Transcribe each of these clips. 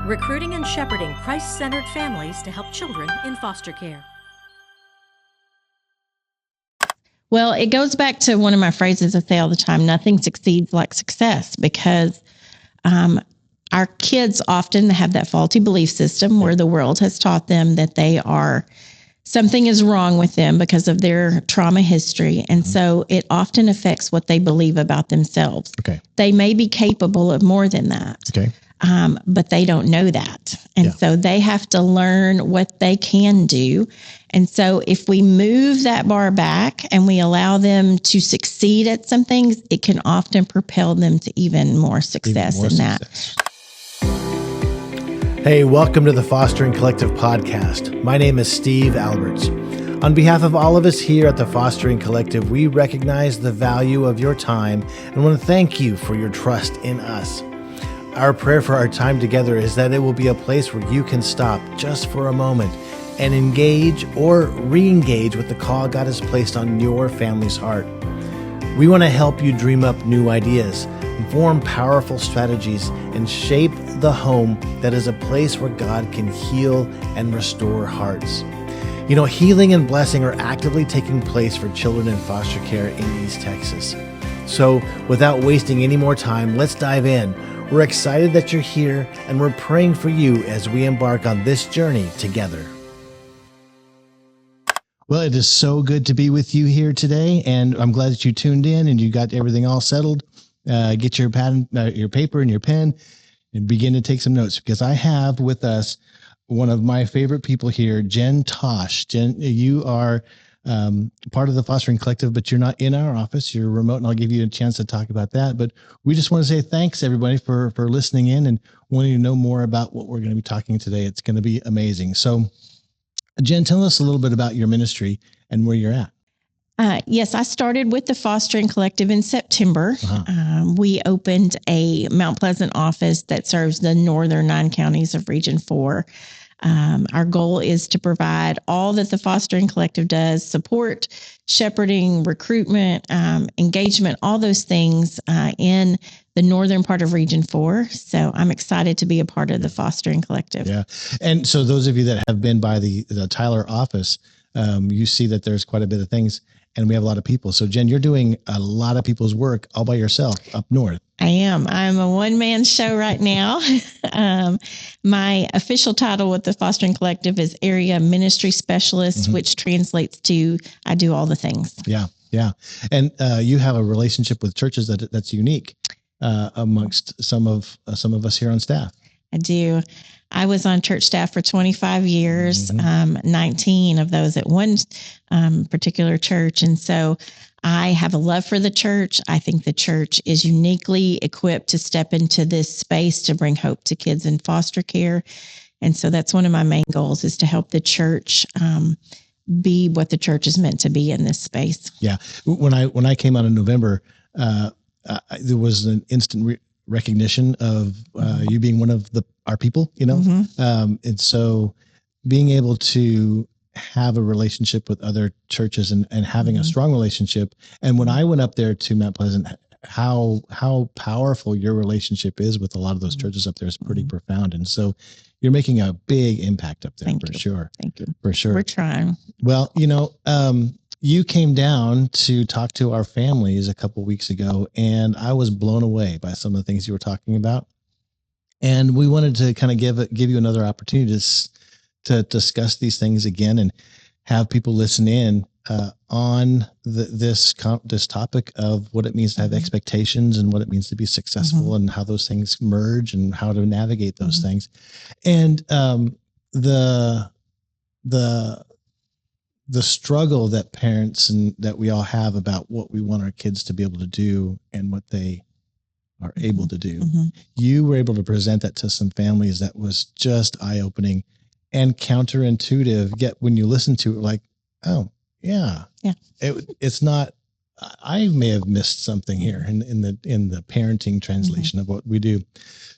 recruiting and shepherding Christ-centered families to help children in foster care. Well, it goes back to one of my phrases I say all the time: nothing succeeds like success, because our kids often have that faulty belief system where the world has taught them that something is wrong with them because of their trauma history. And so it often affects what they believe about themselves. Okay. They may be capable of more than that. Okay. But they don't know that. And so they have to learn what they can do. And so if we move that bar back and we allow them to succeed at some things, it can often propel them to even more success in that. Hey, welcome to the Fostering Collective podcast. My name is Steve Alberts. On behalf of all of us here at the Fostering Collective, we recognize the value of your time and want to thank you for your trust in us. Our prayer for our time together is that it will be a place where you can stop just for a moment and engage or re-engage with the call God has placed on your family's heart. We want to help you dream up new ideas, form powerful strategies, and shape the home that is a place where God can heal and restore hearts. You know, healing and blessing are actively taking place for children in foster care in East Texas. So without wasting any more time, let's dive in. We're excited that you're here, and we're praying for you as we embark on this journey together. Well, it is so good to be with you here today, and I'm glad that you tuned in and you got everything all settled. Get your your paper and your pen and begin to take some notes, because I have with us one of my favorite people here, Jenn Tosh. Jenn, you are part of the Fostering Collective, but you're not in our office. You're remote, and I'll give you a chance to talk about that. But we just want to say thanks, everybody, for listening in and wanting to know more about what we're going to be talking today. It's going to be amazing. So, Jenn, tell us a little bit about your ministry and where you're at. Yes, I started with the Fostering Collective in September. We opened a Mount Pleasant office that serves the northern 9 counties of Region 4. Our goal is to provide all that the Fostering Collective does: support, shepherding, recruitment, engagement, all those things in the northern part of Region 4. So I'm excited to be a part of the Fostering Collective. Yeah. And so those of you that have been by the Tyler office, you see that there's quite a bit of things, and we have a lot of people. So Jenn, you're doing a lot of people's work all by yourself up north. I am. I'm a one-man show right now. My official title with the Fostering Collective is Area Ministry Specialist, which translates to I do all the things. Yeah, yeah. And you have a relationship with churches that's unique amongst some of us here on staff. I do. I was on church staff for 25 years, 19 of those at one particular church. And so I have a love for the church. I think the church is uniquely equipped to step into this space to bring hope to kids in foster care. And so that's one of my main goals, is to help the church be what the church is meant to be in this space. Yeah. When I came out in November, there was an instant recognition of you being one of our people, you know? And so being able to have a relationship with other churches and having a strong relationship. And when I went up there to Mount Pleasant, how powerful your relationship is with a lot of those churches up there is pretty profound. And so you're making a big impact up there. Sure. Thank you. For sure. We're trying. Well, you know, you came down to talk to our families a couple of weeks ago, and I was blown away by some of the things you were talking about. And we wanted to kind of give you another opportunity to discuss these things again and have people listen in on this topic of what it means to have expectations and what it means to be successful and how those things merge and how to navigate those things. And the struggle that parents and that we all have about what we want our kids to be able to do and what they are able to do. You were able to present that to some families that was just eye-opening and counterintuitive. Yet when you listen to it, like, oh yeah. It's not, I may have missed something here in the parenting translation of what we do.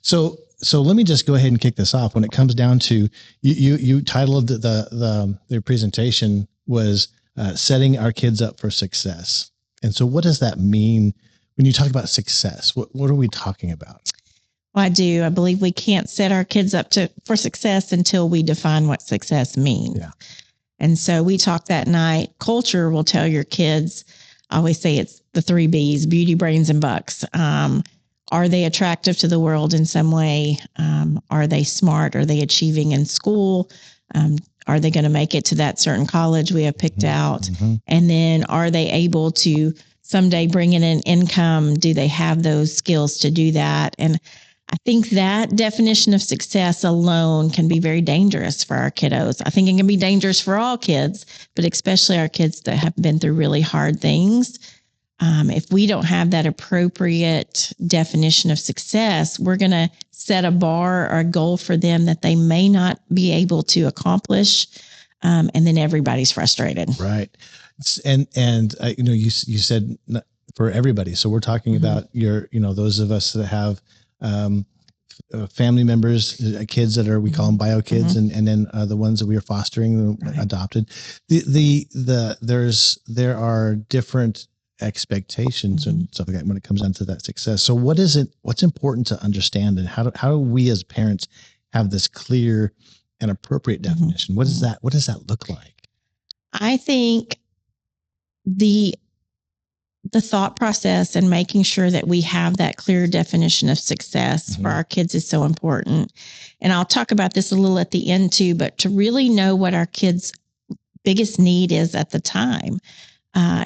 So let me just go ahead and kick this off. When it comes down to you titled the presentation was setting our kids up for success. And so what does that mean when you talk about success? What are we talking about? Well, I do. I believe we can't set our kids up for success until we define what success means. Yeah. And so we talk that night. Culture will tell your kids, I always say it's the 3 B's, beauty, brains, and bucks. Are they attractive to the world in some way? Are they smart? Are they achieving in school? Are they going to make it to that certain college we have picked out? Mm-hmm. And then are they able to someday bring in an income? Do they have those skills to do that? And I think that definition of success alone can be very dangerous for our kiddos. I think it can be dangerous for all kids, but especially our kids that have been through really hard things. If we don't have that appropriate definition of success, we're going to set a bar or a goal for them that they may not be able to accomplish. And then everybody's frustrated. Right. And you said for everybody. So we're talking about those of us that have family members, kids that we call them bio kids, and then the ones that we are fostering, adopted. There are different expectations and stuff like that when it comes down to that success. So what's important to understand, and how do we as parents have this clear and appropriate definition? What does that look like? I think the thought process and making sure that we have that clear definition of success for our kids is so important. And I'll talk about this a little at the end too, but to really know what our kids' biggest need is at the time.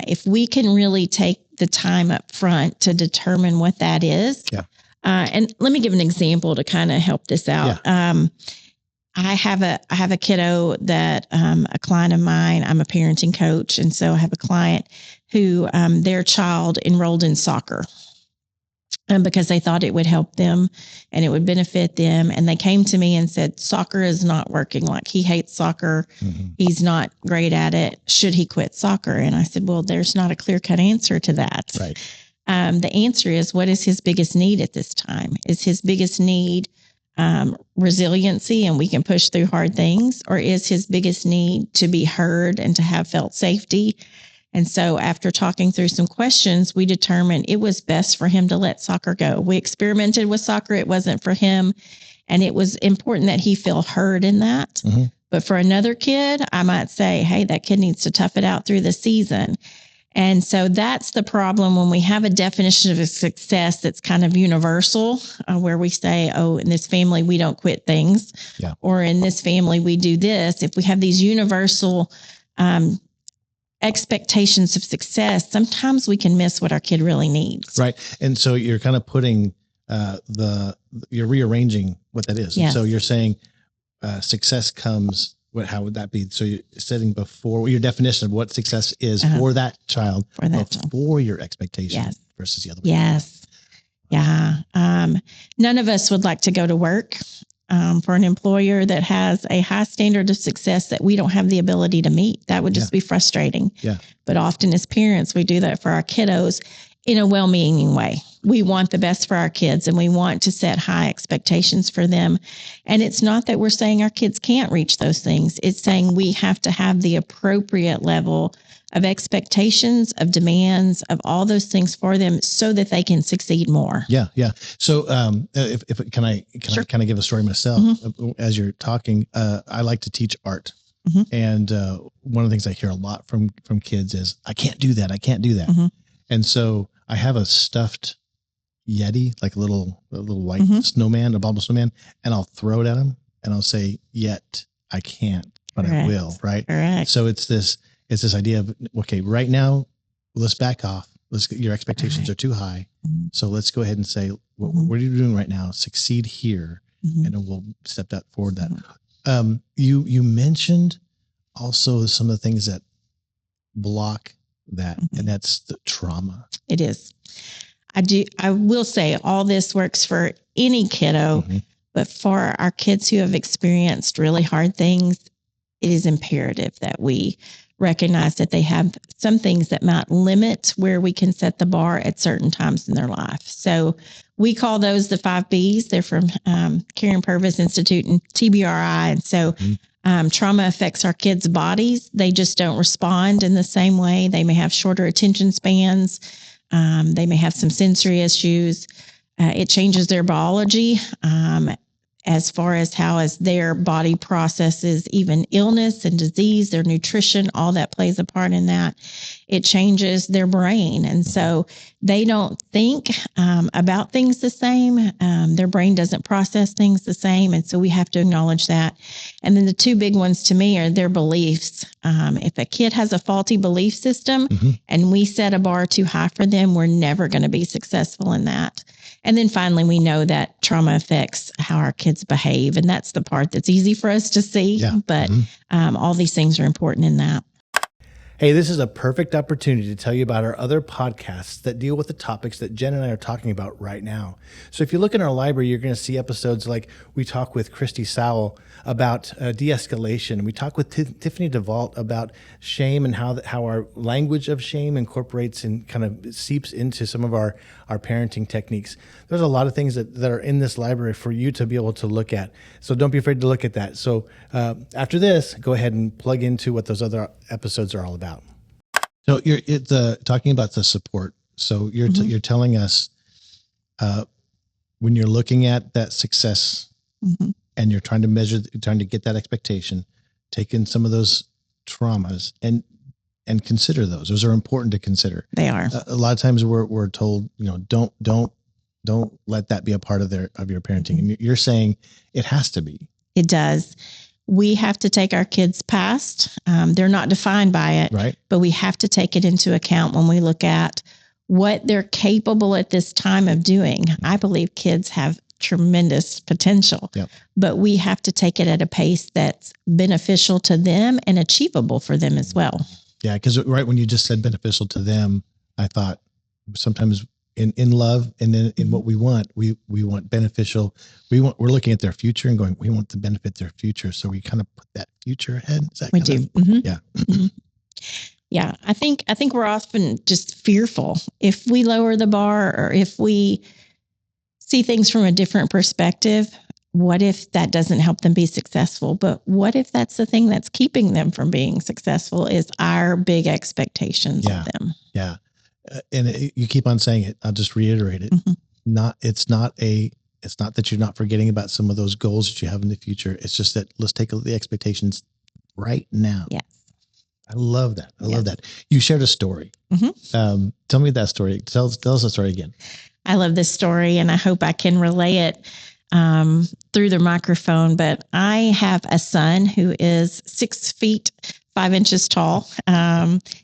If we can really take the time up front to determine what that is. Yeah. And let me give an example to kind of help this out. Yeah. I have a kiddo that a client of mine, I'm a parenting coach. And so I have a client who their child enrolled in soccer because they thought it would help them and it would benefit them. And they came to me and said, soccer is not working. Like, he hates soccer. He's not great at it. Should he quit soccer? And I said, well, there's not a clear-cut answer to that. Right. The answer is, what is his biggest need at this time? Is his biggest need resiliency and we can push through hard things? Or is his biggest need to be heard and to have felt safety? And so after talking through some questions, we determined it was best for him to let soccer go. We experimented with soccer. It wasn't for him. And it was important that he feel heard in that. But for another kid, I might say, hey, that kid needs to tough it out through the season. And so that's the problem when we have a definition of a success that's kind of universal, where we say, oh, in this family, we don't quit things. Yeah. Or in this family, we do this. If we have these universal expectations of success, sometimes we can miss what our kid really needs. Right. And so you're kind of putting you're rearranging what that is. Yes. And so you're saying success comes, how would that be? So you're setting before your definition of what success is for that child, before your expectation versus the other way. Yes. Yeah. None of us would like to go to work for an employer that has a high standard of success that we don't have the ability to meet. That would just be frustrating. Yeah. But often as parents, we do that for our kiddos in a well-meaning way. We want the best for our kids and we want to set high expectations for them. And it's not that we're saying our kids can't reach those things. It's saying we have to have the appropriate level of expectations, of demands, of all those things for them so that they can succeed more. Yeah. Yeah. So, can I kind of give a story myself as you're talking? I like to teach art. And, one of the things I hear a lot from kids is, I can't do that. I can't do that. And so I have a stuffed Yeti, like a little white snowman, a bubble snowman, and I'll throw it at him and I'll say, yet I can't, but I will. Right. Correct. So it's this idea of, okay, right now, let's back off. Your expectations are too high. So let's go ahead and say, what are you doing right now? Succeed here. And then we'll step that forward. That you mentioned also some of the things that block that, and that's the trauma. It is. I will say all this works for any kiddo, but for our kids who have experienced really hard things, it is imperative that we recognize that they have some things that might limit where we can set the bar at certain times in their life. So we call those the 5 Bs. They're from Karen Purvis Institute and TBRI. And so trauma affects our kids' bodies. They just don't respond in the same way. They may have shorter attention spans. They may have some sensory issues. It changes their biology as far as how as their body processes even illness and disease, their nutrition, all that plays a part in that. It changes their brain. And so they don't think about things the same. Their brain doesn't process things the same. And so we have to acknowledge that. And then the two big ones to me are their beliefs. If a kid has a faulty belief system and we set a bar too high for them, we're never going to be successful in that. And then finally, we know that trauma affects how our kids behave. And that's the part that's easy for us to see. Yeah. But all these things are important in that. Hey, this is a perfect opportunity to tell you about our other podcasts that deal with the topics that Jen and I are talking about right now. So if you look in our library, you're going to see episodes like we talk with Christy Sowell about de-escalation. We talk with Tiffany DeVault about shame and how our language of shame incorporates and kind of seeps into some of our parenting techniques. There's a lot of things that are in this library for you to be able to look at. So don't be afraid to look at that. So after this, go ahead and plug into what those other episodes are all about. So you're talking about the support. So you're telling us when you're looking at that success and you're trying to get that expectation, take in some of those traumas and consider those. Those are important to consider. They are. A lot of times we're told, don't let that be a part of your parenting. And you're saying it has to be. It does. We have to take our kids past. They're not defined by it, right? But we have to take it into account when we look at what they're capable at this time of doing. I believe kids have tremendous potential, but we have to take it at a pace that's beneficial to them and achievable for them as well. Yeah, because right when you just said beneficial to them, I thought sometimes in love and then in what we want beneficial. We're looking at their future and going, we want to benefit their future. So we kind of put that future ahead. We do. Yeah. Yeah. I think we're often just fearful. If we lower the bar or if we see things from a different perspective, what if that doesn't help them be successful? But what if that's the thing that's keeping them from being successful is our big expectations of them? Yeah. And you keep on saying it. I'll just reiterate it. It's not that you're not forgetting about some of those goals that you have in the future. It's just that let's take a look at the expectations right now. Yes. I love that. I love that. You shared a story. Tell me that story. Tell us the story again. I love this story and I hope I can relay it through the microphone, but I have a son who is 6 feet, 5 inches tall.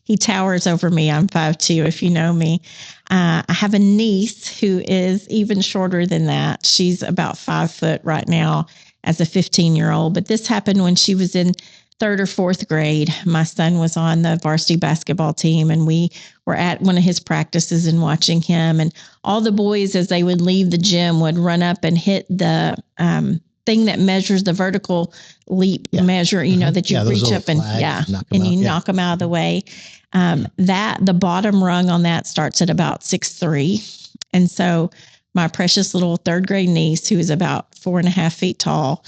He towers over me. I'm 5'2", if you know me. I have a niece who is even shorter than that. She's about 5 foot right now as a 15-year-old, but this happened when she was in 3rd or 4th grade. My son was on the varsity basketball team and we were at one of his practices and watching him, and all the boys, as they would leave the gym, would run up and hit the thing that measures the vertical leap measure, that you reach up and knock them out of the way. That the bottom rung on that starts at about 6'3". And so my precious little 3rd grade niece, who is about 4.5 feet tall,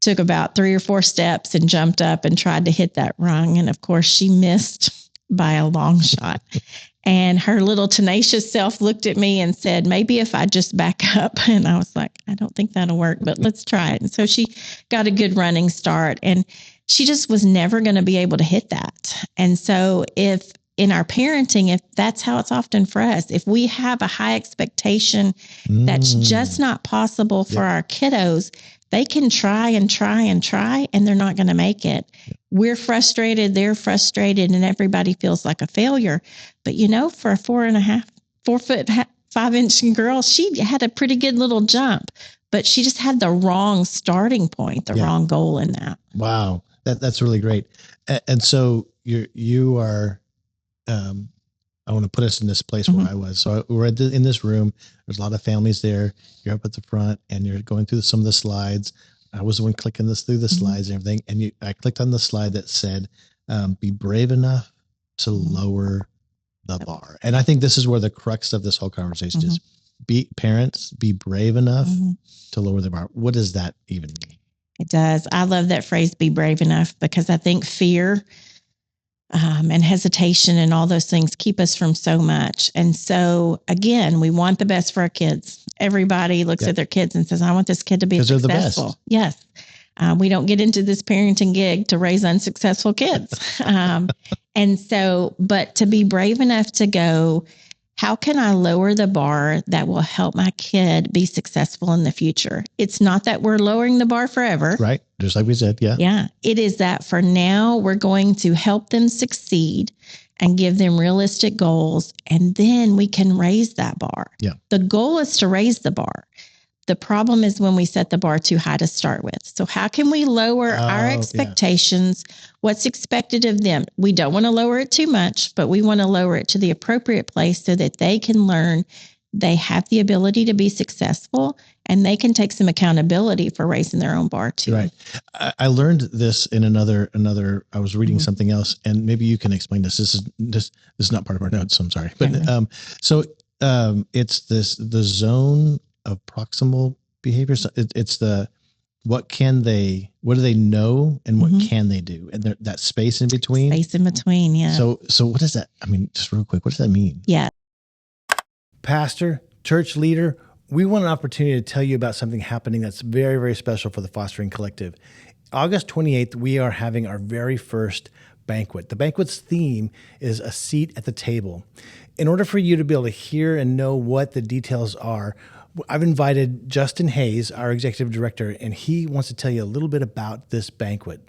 took about 3 or 4 steps and jumped up and tried to hit that rung. And of course she missed by a long shot. And her little tenacious self looked at me and said, maybe if I just back up. And I was like, I don't think that'll work, but let's try it. And so she got a good running start and she just was never going to be able to hit that. And so if in our parenting, if that's how it's often for us, if we have a high expectation that's just not possible for our kiddos, they can try and try and try, and they're not going to make it. We're frustrated, they're frustrated, and everybody feels like a failure. But for a 4 foot, 5 inch girl, she had a pretty good little jump, but she just had the wrong starting point, the wrong goal in that. Wow. That's really great. And so you are, I want to put us in this place where I was. So we're in this room. There's a lot of families there. You're up at the front and you're going through some of the slides. I was the one clicking through the slides and everything. And I clicked on the slide that said, be brave enough to lower the bar. And I think this is where the crux of this whole conversation is. Be brave enough to lower the bar. What does that even mean? It does. I love that phrase, be brave enough, because I think fear and hesitation and all those things keep us from so much. And so, again, we want the best for our kids. Everybody looks at their kids and says, I want this kid to be successful. They're the best. Yes. We don't get into this parenting gig to raise unsuccessful kids. And so, but to be brave enough to go, how can I lower the bar that will help my kid be successful in the future? It's not that we're lowering the bar forever. Right. Just like we said. Yeah. Yeah. It is that for now, we're going to help them succeed and give them realistic goals. And then we can raise that bar. Yeah. The goal is to raise the bar. The problem is when we set the bar too high to start with. So how can we lower our expectations? Yeah. What's expected of them? We don't want to lower it too much, but we want to lower it to the appropriate place so that they can learn they have the ability to be successful and they can take some accountability for raising their own bar too. Right. I learned this in another, I was reading something else, and maybe you can explain this. This is not part of our notes, so I'm sorry. But it's the zone of proximal behavior. So it's what do they know and what can they do? And that space in between. Space in between, yeah. So what does that, just real quick, what does that mean? Yeah. Pastor, church leader, we want an opportunity to tell you about something happening that's very, very special for the Fostering Collective. August 28th, we are having our very first banquet. The banquet's theme is a seat at the table. In order for you to be able to hear and know what the details are, I've invited Justin Hayes, our executive director, and he wants to tell you a little bit about this banquet.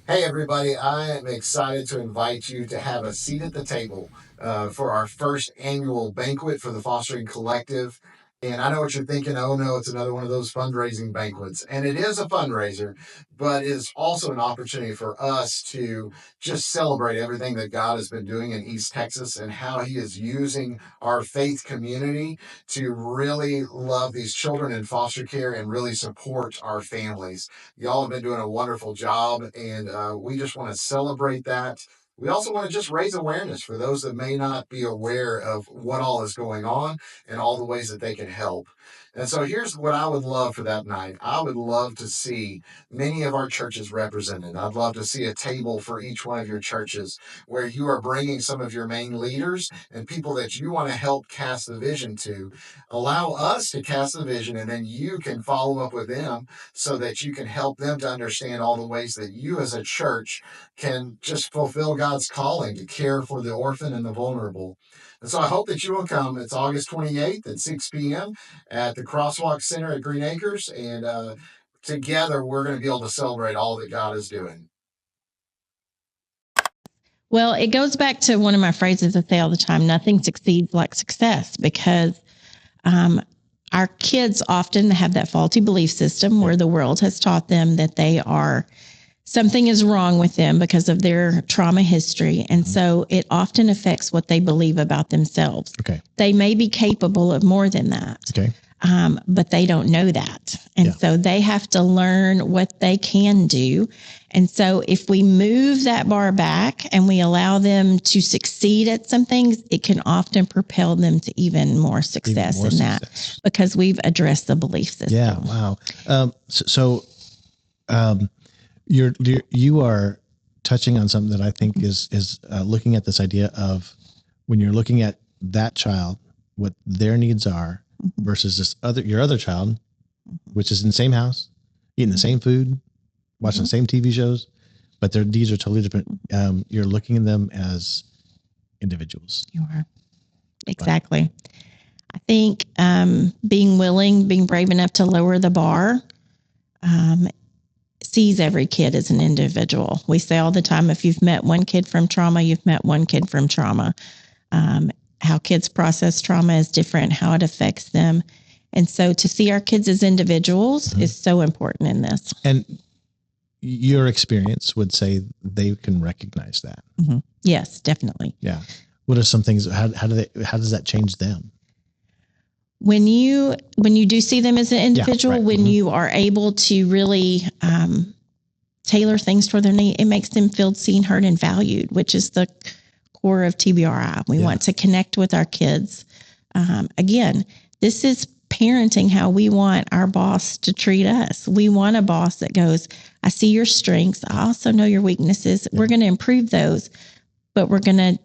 Hey, everybody. I am excited to invite you to have a seat at the table for our first annual banquet for the Fostering Collective. And I know what you're thinking. Oh, no, it's another one of those fundraising banquets. And it is a fundraiser, but it's also an opportunity for us to just celebrate everything that God has been doing in East Texas and how he is using our faith community to really love these children in foster care and really support our families. Y'all have been doing a wonderful job, and we just want to celebrate that. We also want to just raise awareness for those that may not be aware of what all is going on and all the ways that they can help. And so here's what I would love for that night. I would love to see many of our churches represented. I'd love to see a table for each one of your churches where you are bringing some of your main leaders and people that you want to help cast the vision to. Allow us to cast the vision, and then you can follow up with them so that you can help them to understand all the ways that you as a church can just fulfill God's calling to care for the orphan and the vulnerable. And so I hope that you will come. It's August 28th at 6 p.m. at the Crosswalk Center at Green Acres. And together, we're going to be able to celebrate all that God is doing. Well, it goes back to one of my phrases I say all the time: nothing succeeds like success, because our kids often have that faulty belief system where the world has taught them that something is wrong with them because of their trauma history. And so it often affects what they believe about themselves. Okay. They may be capable of more than that. Okay. But they don't know that. And so they have to learn what they can do. And so if we move that bar back and we allow them to succeed at some things, it can often propel them to even more success that, because we've addressed the belief system. Yeah. Wow. You are touching on something that I think is looking at this idea of when you're looking at that child, what their needs are versus your other child, which is in the same house, eating the same food, watching the same TV shows, but their needs are totally different. You're looking at them as individuals. You are. Exactly. Right. I think being brave enough to lower the bar, sees every kid as an individual. We say all the time, if you've met one kid from trauma, you've met one kid from trauma. How kids process trauma is different, how it affects them. And so to see our kids as individuals is so important in this. And your experience would say they can recognize that. Mm-hmm. Yes, definitely. Yeah. What are some things, how does that change them? When you do see them as an individual, when you are able to really tailor things for their need, it makes them feel seen, heard, and valued, which is the core of TBRI. We want to connect with our kids. Again, this is parenting how we want our boss to treat us. We want a boss that goes, I see your strengths. I also know your weaknesses. We're going to improve those, but we're gonna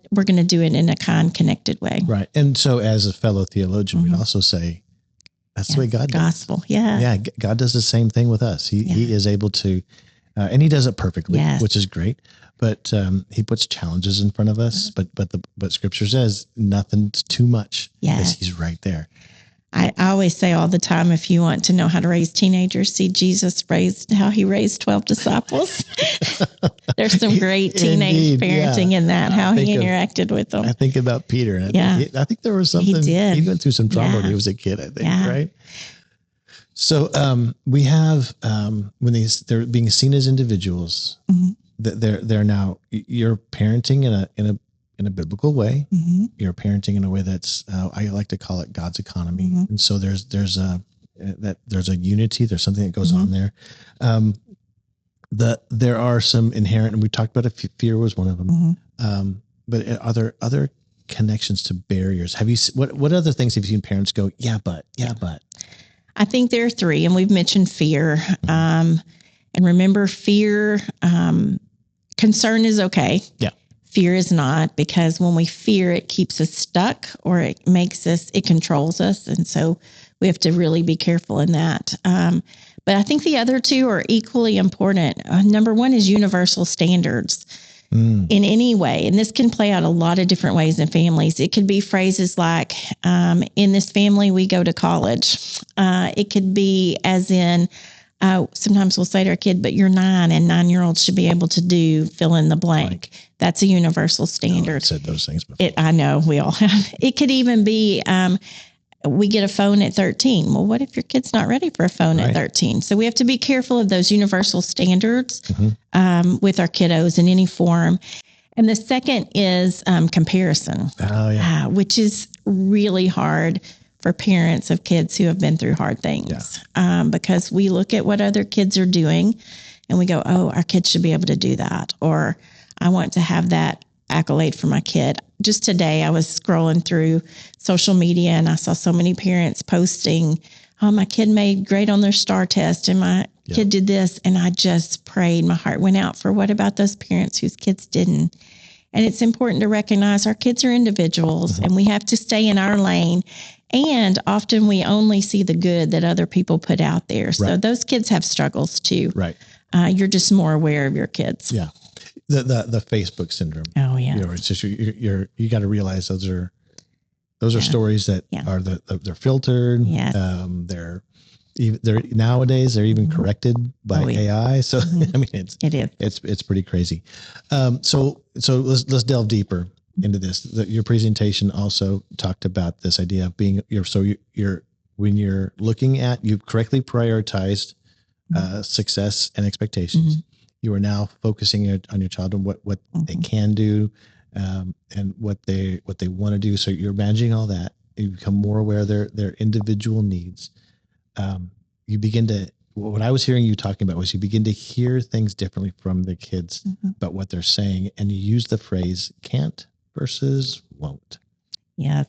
do it in a kind, connected way. Right. And so, as a fellow theologian, we'd also say that's the way God does. Gospel. Yeah. Yeah. God does the same thing with us. He is able to, and he does it perfectly, which is great. But he puts challenges in front of us. But Scripture says nothing's too much. Because he's right there. I always say all the time, if you want to know how to raise teenagers, see Jesus how he raised 12 disciples. There's some great teenage parenting in that, how he interacted with them. I think about Peter. And I think there was something, he went through some trauma when he was a kid, I think, right? So we have, when they're being seen as individuals, they're now, you're parenting in a biblical way. You're parenting in a way that's I like to call it God's economy. And so there's a unity. There's something that goes on there. There are some inherent, and we talked about fear was one of them. But are there other connections to barriers? Have you what other things have you seen parents go, yeah, but? I think there are three, and we've mentioned fear. And remember, fear, concern is okay. Yeah. Fear is not, because when we fear, it keeps us stuck, or it controls us. And so we have to really be careful in that. But I think the other two are equally important. Number one is universal standards in any way. And this can play out a lot of different ways in families. It could be phrases like, in this family, we go to college. It could be as in, sometimes we'll say to our kid, but you're 9 and 9-year-olds should be able to do fill in the blank. That's a universal standard. I've said those things before. I know we all have. It could even be, we get a phone at 13. Well, what if your kid's not ready for a phone at 13? So we have to be careful of those universal standards with our kiddos in any form. And the second is comparison, which is really hard for parents of kids who have been through hard things, because we look at what other kids are doing and we go, oh, our kids should be able to do that. Or I want to have that accolade for my kid. Just today, I was scrolling through social media and I saw so many parents posting, oh, my kid made great on their STAR test and my kid did this. And I just prayed, my heart went out for what about those parents whose kids didn't? And it's important to recognize our kids are individuals and we have to stay in our lane. And often we only see the good that other people put out there. So those kids have struggles too. Right. You're just more aware of your kids. Yeah. The Facebook syndrome. Oh yeah. It's just you got to realize those are stories that are they're filtered. Yeah. They're nowadays they're even corrected by AI. So I mean it's pretty crazy. So let's delve deeper into this. Your presentation also talked about this idea of being when you're looking at, you've correctly prioritized success and expectations. You are now focusing on your child and what they can do and what they want to do. So you're managing all that. You become more aware of their individual needs. You begin to, what I was hearing you talking about was you begin to hear things differently from the kids about what they're saying. And you use the phrase can't versus won't. Yeah.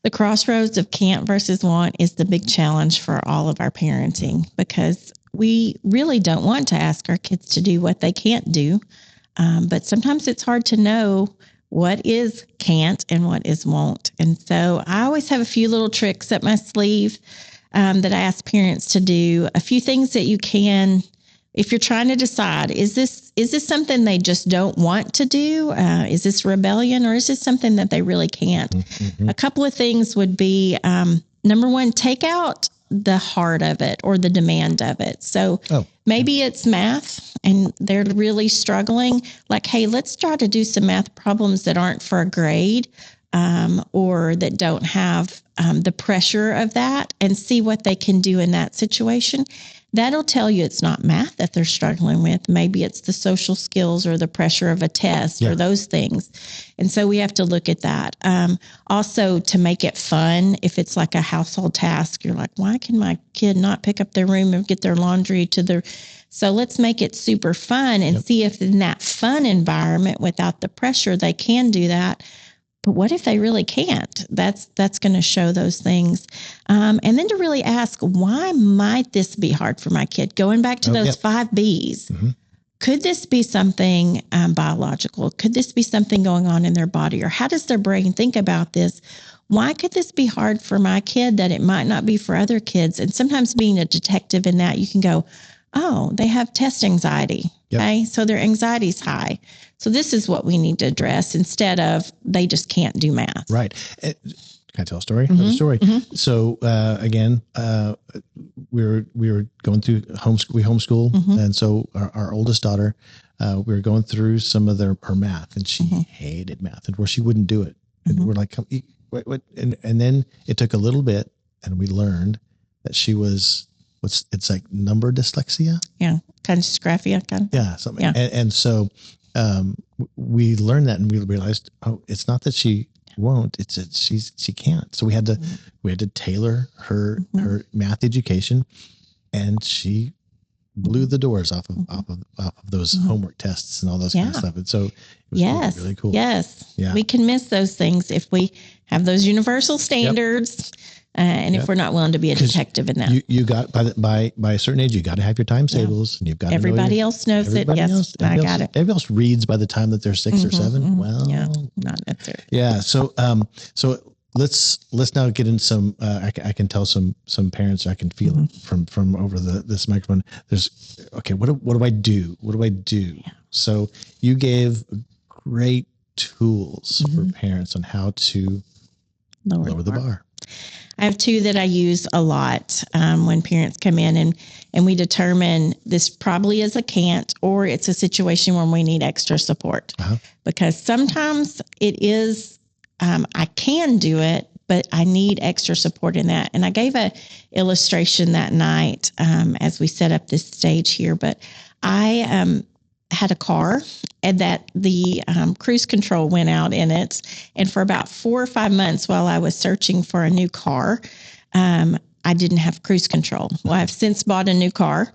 The crossroads of can't versus want is the big challenge for all of our parenting, because we really don't want to ask our kids to do what they can't do. But sometimes it's hard to know what is can't and what is won't. And so I always have a few little tricks up my sleeve that I ask parents to do. A few things that you can, if you're trying to decide, is this something they just don't want to do? Is this rebellion, or is this something that they really can't? A couple of things would be, number one, take out the heart of it or the demand of it. So maybe it's math and they're really struggling. Like, hey, let's try to do some math problems that aren't for a grade or that don't have the pressure of that, and see what they can do in that situation. That'll tell you it's not math that they're struggling with. Maybe it's the social skills or the pressure of a test or those things. And so we have to look at that. Also, to make it fun, if it's like a household task, you're like, why can my kid not pick up their room and get their laundry to their... So let's make it super fun and see if in that fun environment without the pressure, they can do that. But what if they really can't? That's going to show those things. And then to really ask, why might this be hard for my kid? Going back to those 5 Bs. could this be something biological? Could this be something going on in their body? Or how does their brain think about this? Why could this be hard for my kid that it might not be for other kids? And sometimes being a detective in that, you can go, oh, they have test anxiety. Yep. Okay. So their anxiety's high. So this is what we need to address instead of they just can't do math. Right. Can I tell a story? Another story. So again, we were going through homeschool. We homeschool, and so our oldest daughter, we were going through some of her math, and she hated math, and where she wouldn't do it. And we're like, what? And then it took a little bit, and we learned that she was it's like number dyslexia. Yeah, kind of dysgraphia, kind of. Yeah, something. Yeah. And so we learned that, and we realized, oh, it's not that she won't, it's that she can't. So we had to tailor her math education, and she blew the doors off of those homework tests and all those kind of stuff. And so it was really cool. Yes. Yeah. We can miss those things if we have those universal standards. And if we're not willing to be a detective in that. You got by a certain age, you got to have your timetables, and you've got everybody else knows it. Yes, I got it. Everybody else reads by the time that they're 6 or 7. Well, not necessarily. Yeah. So let's now get in some. I can tell some parents. I can feel it from over this microphone. There's What do I do? What do I do? Yeah. So you gave great tools for parents on how to lower the bar. I have 2 that I use a lot when parents come in and we determine this probably is a can't, or it's a situation where we need extra support. Because sometimes it is, I can do it, but I need extra support in that. And I gave a illustration that night as we set up this stage here, but I had a car and that the cruise control went out in it. And for about 4 or 5 months while I was searching for a new car, I didn't have cruise control. Well, I've since bought a new car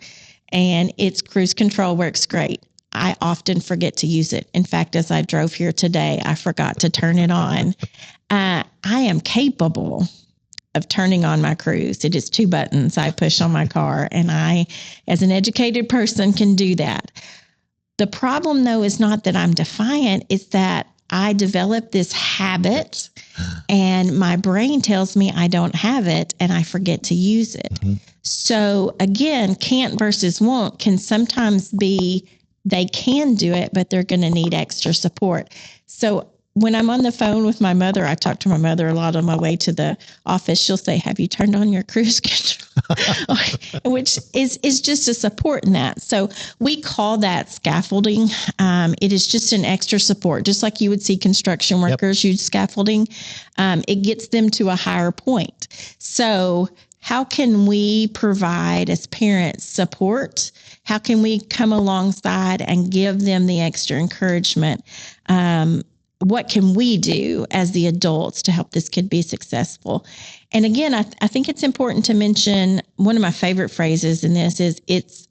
and its cruise control works great. I often forget to use it. In fact, as I drove here today, I forgot to turn it on. I am capable of turning on my cruise. It is 2 buttons I push on my car, and I, as an educated person, can do that. The problem, though, is not that I'm defiant. It's that I developed this habit and my brain tells me I don't have it and I forget to use it. So again, can't versus won't can sometimes be they can do it, but they're going to need extra support. So when I'm on the phone with my mother, I talk to my mother a lot on my way to the office. She'll say, have you turned on your cruise control? Which is just a support in that. So we call that scaffolding. It is just an extra support, just like you would see construction workers use scaffolding. It gets them to a higher point. So how can we provide as parents support? How can we come alongside and give them the extra encouragement? What can we do as the adults to help this kid be successful? And again, I think it's important to mention one of my favorite phrases in this is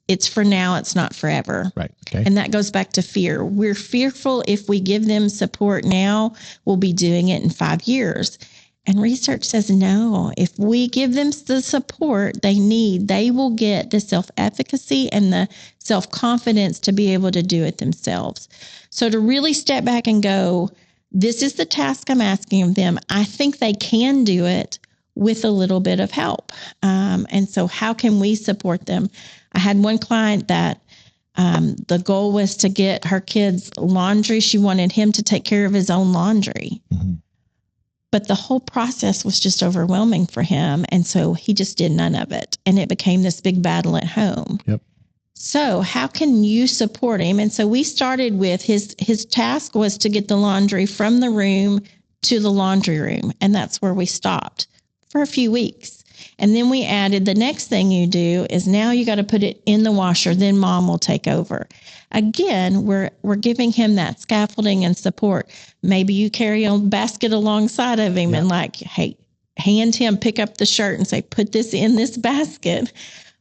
it's for now, it's not forever. Right. Okay. And that goes back to fear. We're fearful if we give them support now, we'll be doing it in 5 years. And research says no, if we give them the support they need, they will get the self-efficacy and the self-confidence to be able to do it themselves. So to really step back and go, this is the task I'm asking of them. I think they can do it with a little bit of help. And so how can we support them? I had one client that the goal was to get her kids laundry. She wanted him to take care of his own laundry. But the whole process was just overwhelming for him. And so he just did none of it. And it became this big battle at home. So how can you support him? And so we started with his task was to get the laundry from the room to the laundry room. And that's where we stopped for a few weeks. And then we added the next thing you do is now you got to put it in the washer. Then mom will take over. Again, we're giving him that scaffolding and support. Maybe you carry a basket alongside of him and like, hey, hand him, pick up the shirt and say, put this in this basket.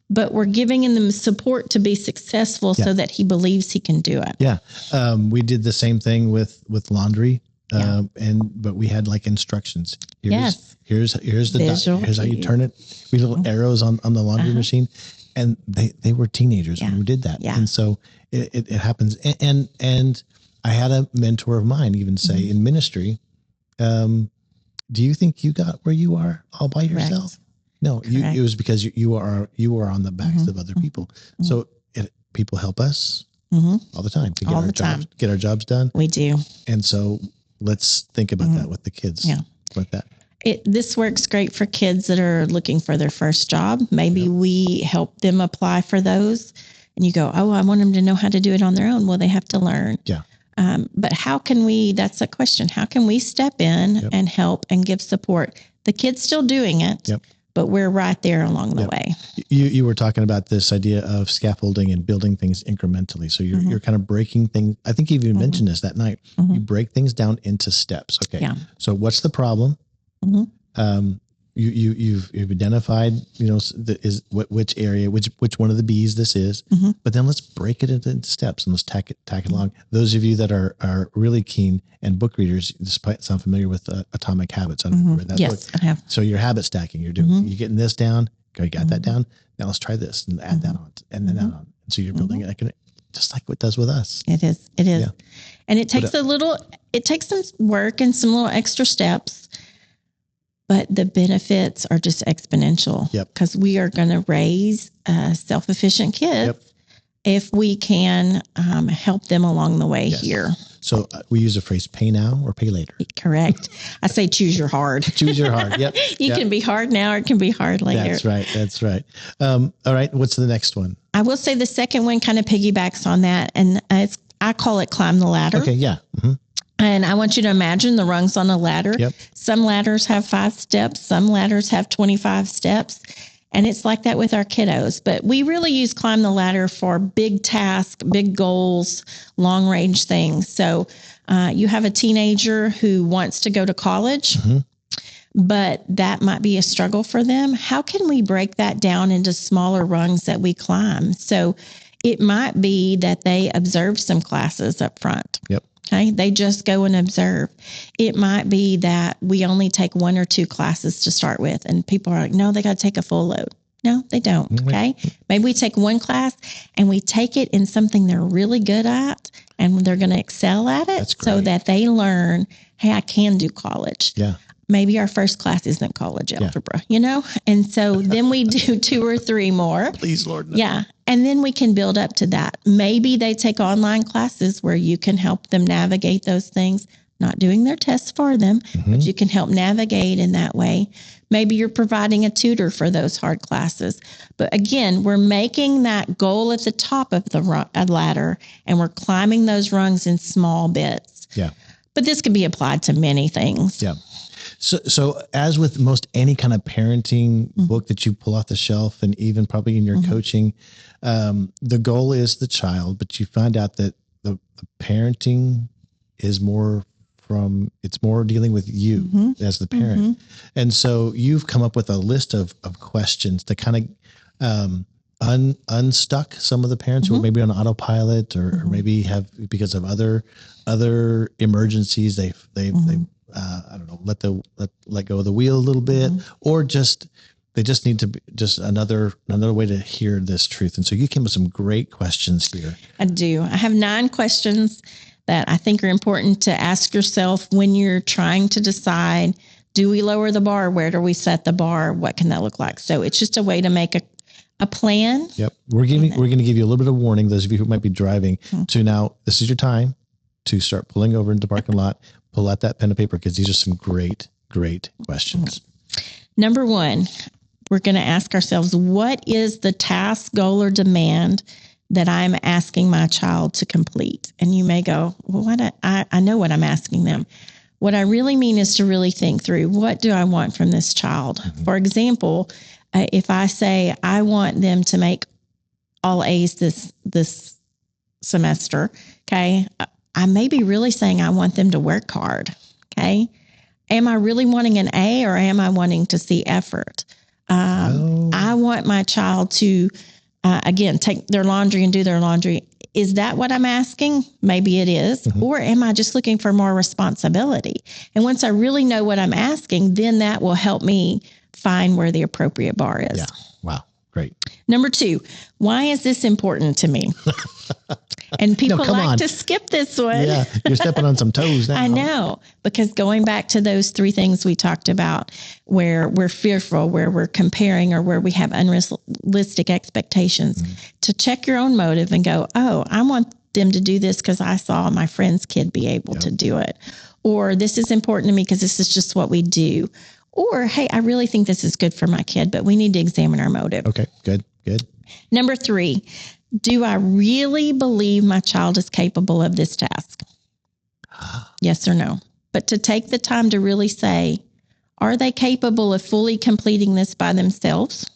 But we're giving him the support to be successful so that he believes he can do it. Yeah. We did the same thing with laundry. But we had like instructions. Here's the here's how you turn it. We little arrows on the laundry machine. And they were teenagers when we did that. Yeah. And so it happens. And I had a mentor of mine even say in ministry, do you think you got where you are all by yourself? No, it was because you were on the backs of other people. So people help us all the time to get our jobs done. We do. And so let's think about that with the kids. Yeah. Like that. This works great for kids that are looking for their first job. Maybe we help them apply for those and you go, oh, I want them to know how to do it on their own. Well, they have to learn. Yeah. But how can we, that's the question. How can we step in and help and give support? The kid's still doing it, but we're right there along the way. You were talking about this idea of scaffolding and building things incrementally. So you're kind of breaking things. I think you even mentioned this that night. You break things down into steps. Okay. Yeah. So what's the problem? You've identified, which area, which one of the B's this is, but then let's break it into steps and let's tack it along. Those of you that are really keen and book readers, this might sound familiar with Atomic Habits. I don't know if you read that book. I have. So you're habit stacking. You're you're getting this down. You got that down. Now let's try this and add that on and then that on. And so you're building it just like what does with us. It is. Yeah. And it takes it takes some work and some little extra steps. But the benefits are just exponential because we are going to raise self-efficient kids if we can help them along the way here. So we use the phrase pay now or pay later. Correct. I say choose your hard. Choose your hard. Yep. You can be hard now or it can be hard later. That's right. All right. What's the next one? I will say the second one kind of piggybacks on that. And I call it climb the ladder. Okay. Yeah. And I want you to imagine the rungs on a ladder. Some ladders have 5 steps. Some ladders have 25 steps. And it's like that with our kiddos. But we really use climb the ladder for big tasks, big goals, long range things. So you have a teenager who wants to go to college, but that might be a struggle for them. How can we break that down into smaller rungs that we climb? So it might be that they observe some classes up front. Okay. They just go and observe. It might be that we only take 1 or 2 classes to start with. And people are like, no, they got to take a full load. No, they don't. Okay. Maybe we take 1 class and we take it in something they're really good at and they're going to excel at it so that they learn, hey, I can do college. Yeah. Maybe our first class isn't college algebra, And so then we do 2 or 3 more. Please, Lord. No. Yeah. And then we can build up to that. Maybe they take online classes where you can help them navigate those things, not doing their tests for them, but you can help navigate in that way. Maybe you're providing a tutor for those hard classes. But again, we're making that goal at the top of the ladder and we're climbing those rungs in small bits. Yeah. But this can be applied to many things. Yeah. So as with most any kind of parenting book that you pull off the shelf and even probably in your coaching, the goal is the child, but you find out that the parenting is more dealing with you as the parent. And so you've come up with a list of questions to kind of unstuck some of the parents who are maybe on autopilot or maybe have, because of other emergencies, they've I don't know, let go of the wheel a little bit, or they just need to be just another way to hear this truth. And so you came with some great questions here. I do. I have 9 questions that I think are important to ask yourself when you're trying to decide, do we lower the bar? Where do we set the bar? What can that look like? So it's just a way to make a plan. Yep. We're going to give you a little bit of warning, those of you who might be driving, to now, this is your time to start pulling over into the parking lot. Pull out that pen and paper because these are some great questions. Number 1, we're going to ask ourselves, what is the task, goal, or demand that I'm asking my child to complete? And you may go, well, I know what I'm asking them. What I really mean is to really think through, what do I want from this child? For example, if I say I want them to make all A's this semester, okay, I may be really saying I want them to work hard, okay? Am I really wanting an A or am I wanting to see effort? I want my child to, again, take their laundry and do their laundry. Is that what I'm asking? Maybe it is. Or am I just looking for more responsibility? And once I really know what I'm asking, then that will help me find where the appropriate bar is. Yeah. Wow. Great. Number 2, why is this important to me? And people like to skip this one. Yeah, you're stepping on some toes now. I know, because going back to those 3 things we talked about, where we're fearful, where we're comparing, or where we have unrealistic expectations, to check your own motive and go, oh, I want them to do this because I saw my friend's kid be able to do it. Or this is important to me because this is just what we do. Or, hey, I really think this is good for my kid, but we need to examine our motive. Okay, good. Number 3, do I really believe my child is capable of this task? Yes or no? But to take the time to really say, are they capable of fully completing this by themselves?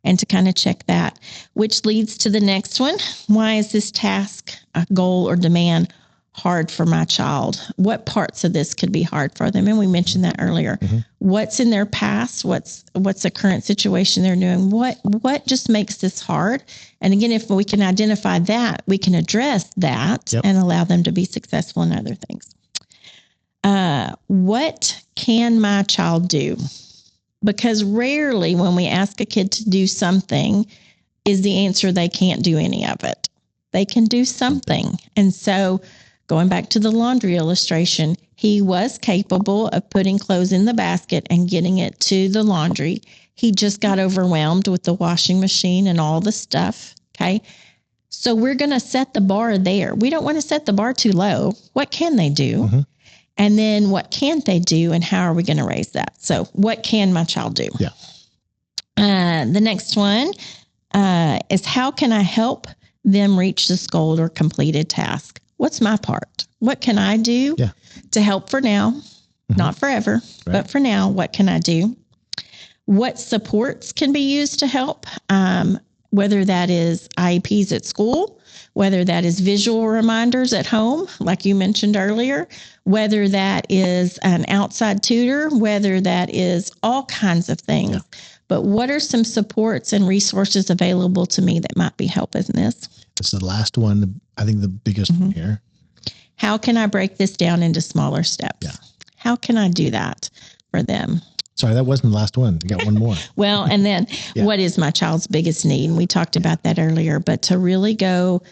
And to kind of check that, which leads to the next one. Why is this task, a goal, or demand hard for my child? What parts of this could be hard for them? And we mentioned that earlier. What's in their past? What's the current situation they're doing? What just makes this hard? And again, if we can identify that, we can address that and allow them to be successful in other things. What can my child do? Because rarely when we ask a kid to do something is the answer they can't do any of it. They can do something. And so going back to the laundry illustration, he was capable of putting clothes in the basket and getting it to the laundry. He just got overwhelmed with the washing machine and all the stuff. Okay. So we're going to set the bar there. We don't want to set the bar too low. What can they do? And then what can't they do? And how are we going to raise that? So what can my child do? Yeah. The next one is how can I help them reach this goal or completed task? What's my part? What can I do to help for now? Not forever, but for now, what can I do? What supports can be used to help? Whether that is IEPs at school, whether that is visual reminders at home, like you mentioned earlier, whether that is an outside tutor, whether that is all kinds of things. Yeah. But what are some supports and resources available to me that might be helping this? It's the last one, I think the biggest one here. How can I break this down into smaller steps? Yeah. How can I do that for them? Sorry, that wasn't the last one. You got one more. Well, and then what is my child's biggest need? And we talked about that earlier, but to really go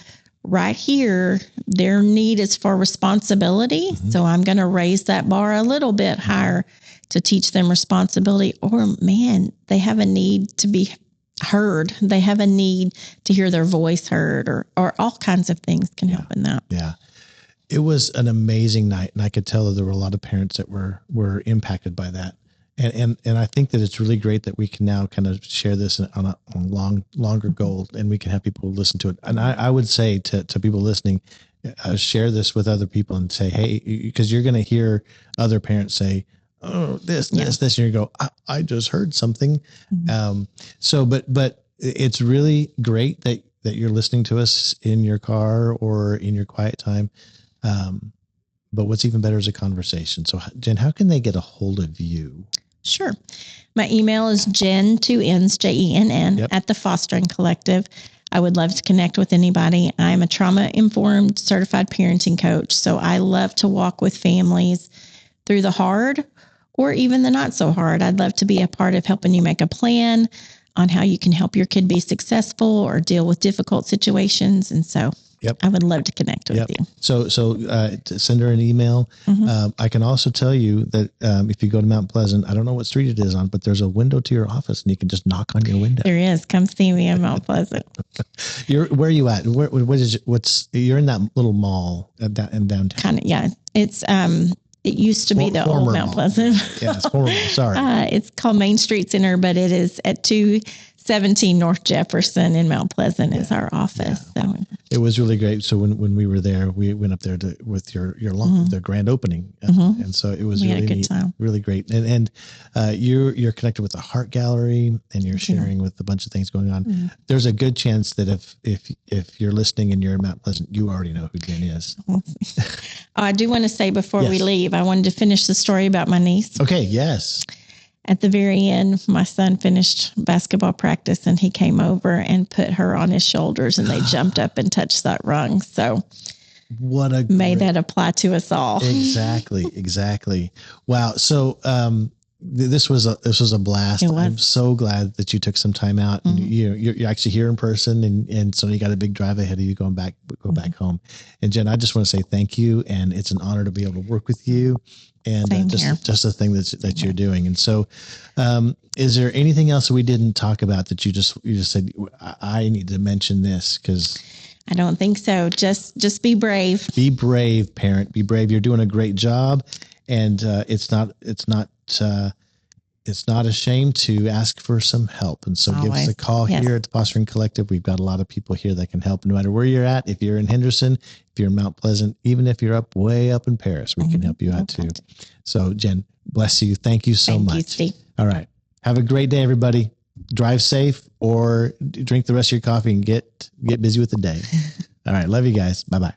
right here, their need is for responsibility. So I'm going to raise that bar a little bit higher to teach them responsibility. Or man, they have a need to be heard. They have a need to hear their voice heard, or all kinds of things can help in that. Yeah. It was an amazing night. And I could tell that there were a lot of parents that were impacted by that. And I think that it's really great that we can now kind of share this on a longer goal, and we can have people listen to it. And I would say to people listening, share this with other people and say, hey, because you're going to hear other parents say, oh, this, and you go, I just heard something. But it's really great that you're listening to us in your car or in your quiet time. But what's even better is a conversation. So Jen, how can they get a hold of you? Sure. My email is Jenn, 2 N's, Jenn, at the Fostering Collective. I would love to connect with anybody. I'm a trauma-informed certified parenting coach, so I love to walk with families through the hard or even the not so hard. I'd love to be a part of helping you make a plan on how you can help your kid be successful or deal with difficult situations. And so I would love to connect with you. So to send her an email. I can also tell you that if you go to Mount Pleasant, I don't know what street it is on, but there's a window to your office and you can just knock on your window. There is. Come see me in Mount Pleasant. Where are you at? You're in that little mall in downtown. Kind of, yeah. It's, it used to be the old Mount Pleasant. Yeah, it's horrible. Sorry. It's called Main Street Center, but it is at 217 North Jefferson in Mount Pleasant is our office. Yeah. So it was really great. So when we were there, we went up there with your the grand opening, and so it was really neat, really great. And you're connected with the Heart Gallery, and you're sharing with a bunch of things going on. There's a good chance that if you're listening and you're in Mount Pleasant, you already know who Jen is. I do want to say before we leave, I wanted to finish the story about my niece. Okay. Yes. At the very end, my son finished basketball practice and he came over and put her on his shoulders and they jumped up and touched that rung. So may that apply to us all. Exactly. Wow. So, this was a blast. It was. I'm so glad that you took some time out, and you're actually here in person, and so you got a big drive ahead of you going back home. And Jenn, I just want to say thank you, and it's an honor to be able to work with you, and just the thing that you're doing. And so, is there anything else we didn't talk about that you just said I need to mention this? Because I don't think so. Just be brave. Be brave, parent. Be brave. You're doing a great job, and it's not a shame to ask for some help. And so give us a call here at the Fostering Collective. We've got a lot of people here that can help no matter where you're at. If you're in Henderson, if you're in Mount Pleasant, even if you're way up in Paris, we can help you out too. So Jenn, bless you. Thank you so much. Thank you, Steve. All right. Have a great day, everybody. Drive safe or drink the rest of your coffee and get busy with the day. All right. Love you guys. Bye-bye.